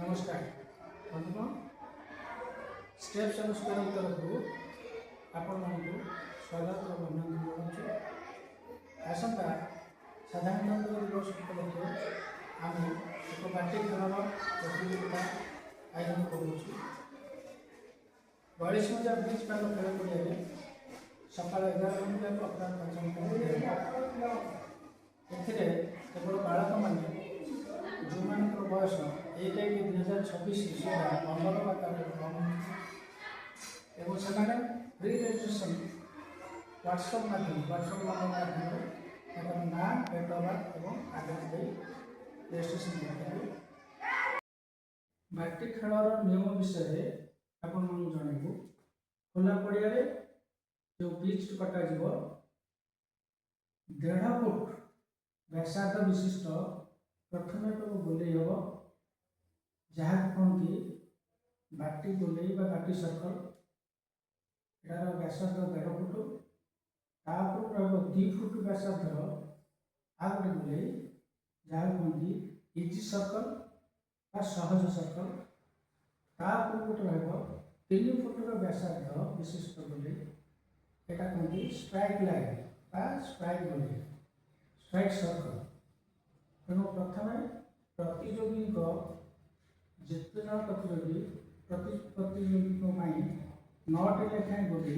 नमस्कार बंधुगण स्टेप्स अनुष्ठान तरफ आपण स्वागत और अभिनंदन जनाऊँ। आसंता साधारणतंत्र दिवस उपलक्षे आम एक बाटी खेल प्रतियोगिता आयोजन करुँ। 42 ब्रिज पाल खेल पड़िया सका 11 बजे अपराह 5 केवल बालक मैंने जो मान बयस 1/1/2026 सुधा 15 बा कम एवं से फ्री रजिस्ट्रेशन व्हाट्सएप नंबर माध्यम ना डेट ऑफ बर्थ और आड्रेस रजिस्ट्रेशन करेंगे। बाटी खेलर नियम विषय आपन जनइबू। खोला पड़िया जो पिच कटा 1.5 फुट व्यासार्ध विशिष्ट प्रथम एक गोले हम जहाँ कहती बाटी गोले बाटी सर्कल यार व्यासार्ध 1.5 फुट तापर रहा 2 फुट व्यासार्ध आ गए गोले जहाँ कहती इजी सर्कल बा सहज सर्कल तापर गोटे रहा 3 फुट व्यासार्ध विशिष्ट गोले यहाँ कहती स्ट्राइक लाइन बा स्ट्राइक गोले स्ट्राइक सर्कल। तेणु प्रथम प्रतियोगी जिते जन प्रतियोगी 9टी लेखाएं गोली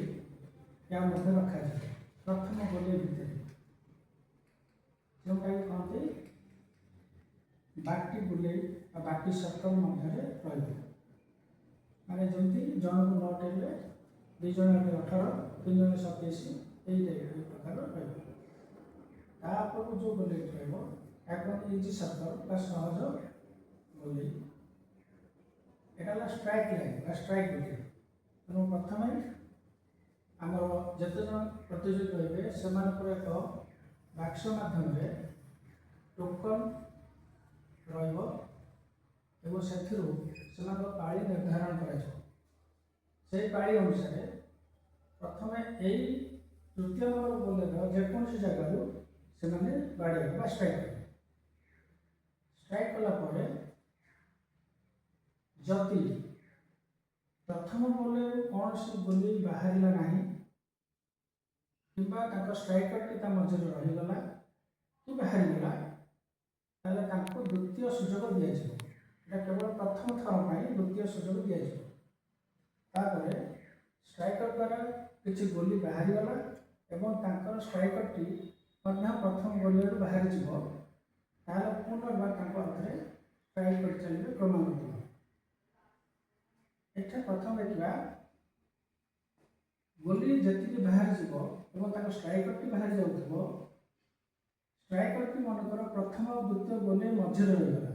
या रखा जाए। प्रथम गोली भितर जो कहते बाटी गोले बाटी सर्कल मध्य माने जमी जन को 9 टे 2 जन 18 3 जन 27 यही प्रकार रहा जो गोली रही इजी सर्कल बा सहज गोली यहाँ स्ट्राइक लाइन स्ट्राइक गोली। तेणु प्रथम आमर जिते जन प्रतियोगी रहे से एक बाक्स मध्यम टोकन रही पाली निर्धारण कर पाली अनुसार प्रथम यही तृतीय नंबर गोले जेकोसी जगह से बाड़ा स्ट्राइक स्ट्राइक कलापर जदि प्रथम गोले कौन सी गोली बाहर ना कि स्ट्राइकर टी मझे रहीगला कि बाहर गला द्वितीय सुजोग दि केवल प्रथम थर पर द्वितीय सुजोग दि स्ट्राइकर द्वारा किसी गोली बाहर गला एवं स्ट्राइकर टी प्रथम गोली बाहर जाए पुनर्बार हाथ स्ट्राइक कर चलिए क्रमागत। एटा प्रथम देखा गोली जी बाहर जीव स्ट्राइकर टी बाहर जाऊ स्ट्राइकर टी मनकर प्रथम और द्वितीय गोली मझे रहीगला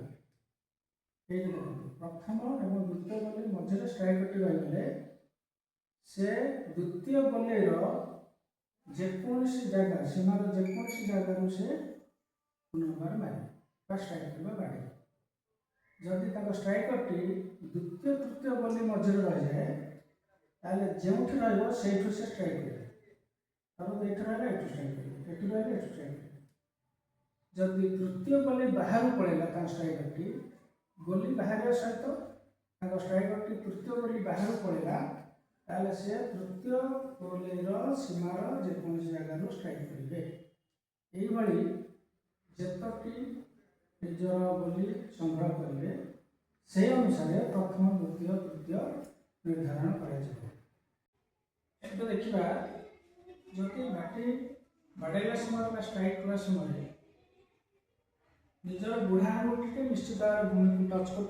प्रथम और द्वितीय गोली मझे स्ट्राइकर टी रहीगले से द्वितीय गोलीर जेकोसी जगह सीमार जेकोसी जगह से पुनर्बार मारे स्ट्राइक करवा बाड़े जदि स्ट्राइकर टी द्वितीय तृतीय गोली मझे रही जाए जो से स्ट्राइक करें ये रहा स्ट्राइक करें जदि तृतीय गोली बाहर पड़ेगा स्ट्राइकर टी गोली बाहर सहित स्ट्राइकर टी तृतीय गोली बाहर पड़ेगा ताले से तृतीय गोलीर सीमार जेकोसी जगह स्ट्राइक करेंगे। यही जेतटी निजर गोली संग्रह करेंगे से अनुसार प्रथम द्वितीय तृतीय निर्धारण कर देखा जदि बाटी बाड़ेला समय स्ट्राइक कला समय निजर बुढ़ा आंगुठी टे निश्चित भाव भूमि को टच कर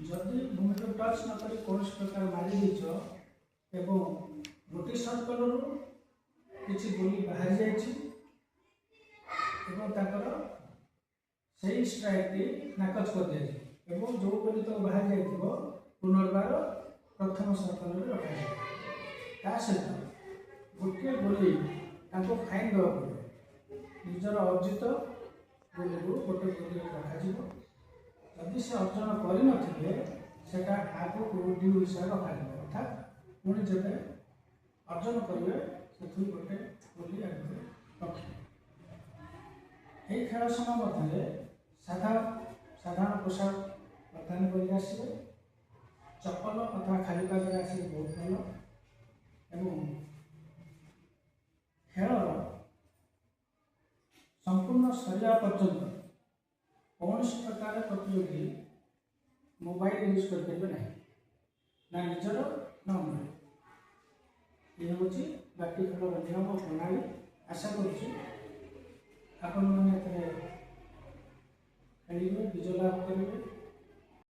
जदि भूमि को टच न कर कौन प्रकार मारी देच एवं गोटे सर्कल किसी गोली बाहर जाइए से स्ट्राइक टी नाकच कर दिया जो गोली तो बाहर जाइए पुनर्बार प्रथम सर्कल रखा सहित गोटे गोली फाइन देवा पड़े निजर अर्जित गोली को गोटे गोली रखा जदि से अर्जन करें आग को ड्यू हिसाब रखा अर्थात पुणी जब अर्जन करेंगे से गोटे गोली आगे रखें। यही खेल समय मध्य साधारण पोशाक ପ୍ରଦାନ କରିକି ଆସିବେ। ଚପଲ ଅଥବା ଖାଲି ପାଦରେ ଆସିଲେ ବହୁତ ଭଲ। ଏବଂ ଖେଳର ସମ୍ପୂର୍ଣ୍ଣ ସରିବା ପର୍ଯ୍ୟନ୍ତ କୌଣସି ପ୍ରକାର ପ୍ରତିଯୋଗୀ ମୋବାଇଲ ୟୁଜ୍ କରିପାରିବେ ନାହିଁ, ନା ନିଜର ନା ଅନ୍ୟର। ଏ ହେଉଛି ବାଟି ଖେଳର ନିୟମ ପ୍ରଣାଳୀ। ଆଶା କରୁଛି ଆପଣମାନେ ଏଥିରେ ଖେଳିବେ, ବିଜୟ ଲାଭ କରିବେ।